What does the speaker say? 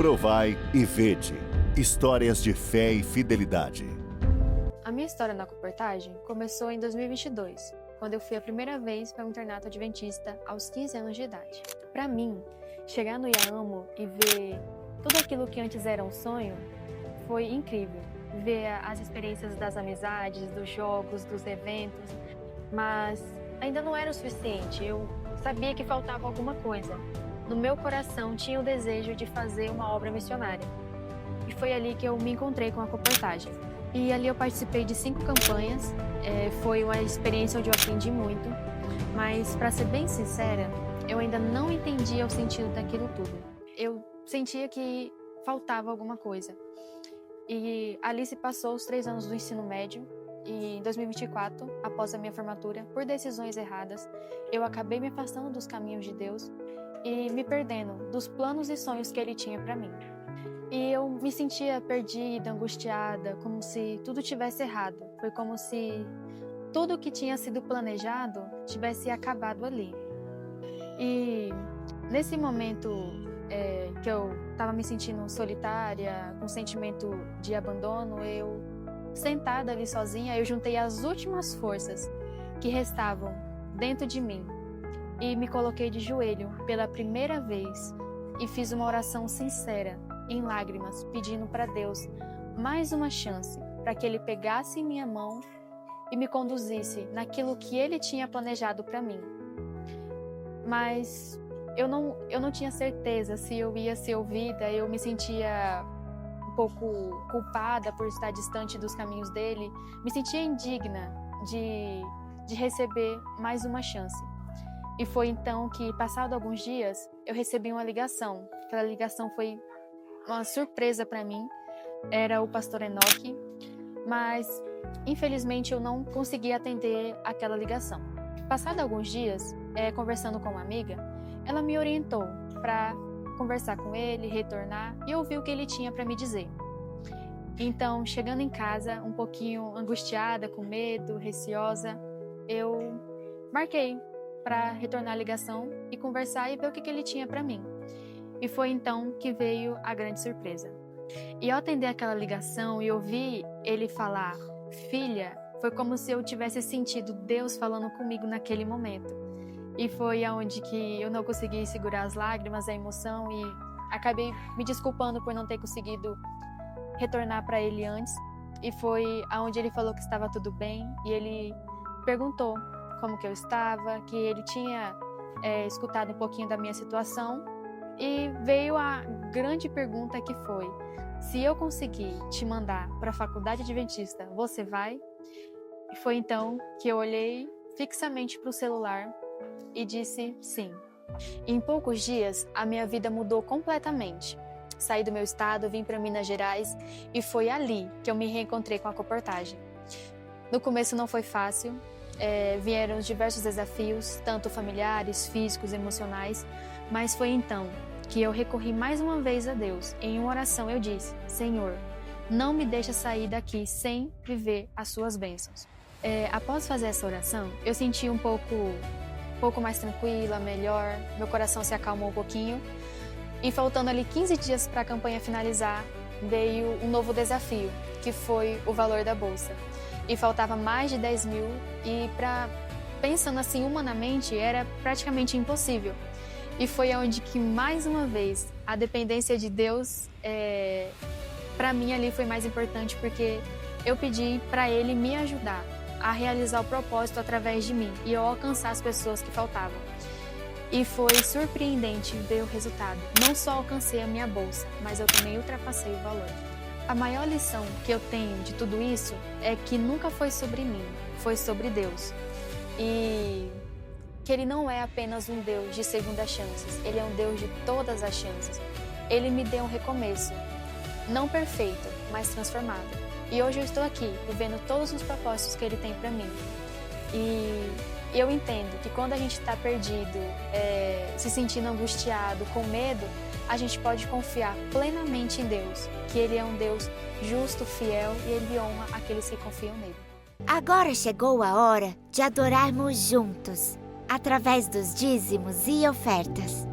Provai e vede. Histórias de fé e fidelidade. A minha história na copertagem começou em 2022, quando eu fui a primeira vez para um internato adventista aos 15 anos de idade. Para mim, chegar no IAAMO e ver tudo aquilo que antes era um sonho foi incrível. Ver as experiências das amizades, dos jogos, dos eventos, mas ainda não era o suficiente. Eu sabia que faltava alguma coisa. No meu coração tinha o desejo de fazer uma obra missionária. E foi ali que eu me encontrei com a copertagem. E ali eu participei de 5 campanhas. Foi uma experiência onde eu aprendi muito. Mas, para ser bem sincera, eu ainda não entendia o sentido daquilo tudo. Eu sentia que faltava alguma coisa. E ali se passou os 3 anos do ensino médio. E em 2024, após a minha formatura, por decisões erradas, eu acabei me afastando dos caminhos de Deus e me perdendo dos planos e sonhos que Ele tinha para mim. E eu me sentia perdida, angustiada, como se tudo tivesse errado. Foi como se tudo que tinha sido planejado tivesse acabado ali. E nesse momento que eu estava me sentindo solitária, com sentimento de abandono, eu, sentada ali sozinha, eu juntei as últimas forças que restavam dentro de mim e me coloquei de joelho pela primeira vez e fiz uma oração sincera, em lágrimas, pedindo para Deus mais uma chance, para que Ele pegasse minha mão e me conduzisse naquilo que Ele tinha planejado para mim. Mas eu não tinha certeza se eu ia ser ouvida, eu me sentia um pouco culpada por estar distante dos caminhos dele, me sentia indigna de receber mais uma chance. E foi então que, passado alguns dias, eu recebi uma ligação. Aquela ligação foi uma surpresa para mim, era o pastor Enoque, mas infelizmente eu não consegui atender aquela ligação. Passado alguns dias, conversando com uma amiga, ela me orientou para conversar com ele, retornar e ouvir o que ele tinha para me dizer. Então, chegando em casa, um pouquinho angustiada, com medo, receosa, eu marquei para retornar a ligação e conversar e ver o que ele tinha para mim. E foi então que veio a grande surpresa. E ao atender aquela ligação e ouvir ele falar, filha, foi como se eu tivesse sentido Deus falando comigo naquele momento. E foi aonde que eu não consegui segurar as lágrimas, a emoção e acabei me desculpando por não ter conseguido retornar para ele antes. E foi aonde ele falou que estava tudo bem e ele perguntou como que eu estava, que ele tinha escutado um pouquinho da minha situação e veio a grande pergunta que foi: se eu conseguir te mandar para a faculdade adventista, você vai? E foi então que eu olhei fixamente para o celular e disse sim. Em poucos dias, a minha vida mudou completamente. Saí do meu estado, vim para Minas Gerais e foi ali que eu me reencontrei com a copertagem. No começo não foi fácil, vieram diversos desafios, tanto familiares, físicos, emocionais, mas foi então que eu recorri mais uma vez a Deus. Em uma oração eu disse: Senhor, não me deixa sair daqui sem viver as suas bênçãos. Após fazer essa oração, eu senti um pouco mais tranquila, melhor, meu coração se acalmou um pouquinho. E faltando ali 15 dias para a campanha finalizar, veio um novo desafio, que foi o valor da bolsa. E faltava mais de 10 mil e, pensando assim humanamente, era praticamente impossível. E foi onde que, mais uma vez, a dependência de Deus, para mim ali foi mais importante, porque eu pedi para Ele me ajudar a realizar o propósito através de mim e eu alcançar as pessoas que faltavam. E foi surpreendente ver o resultado. Não só alcancei a minha bolsa, mas eu também ultrapassei o valor. A maior lição que eu tenho de tudo isso é que nunca foi sobre mim, foi sobre Deus. E que Ele não é apenas um Deus de segunda chances, Ele é um Deus de todas as chances. Ele me deu um recomeço, não perfeito, mas transformado. E hoje eu estou aqui, vivendo todos os propósitos que Ele tem para mim. E eu entendo que quando a gente está perdido, se sentindo angustiado, com medo, a gente pode confiar plenamente em Deus, que Ele é um Deus justo, fiel e Ele honra aqueles que confiam nele. Agora chegou a hora de adorarmos juntos, através dos dízimos e ofertas.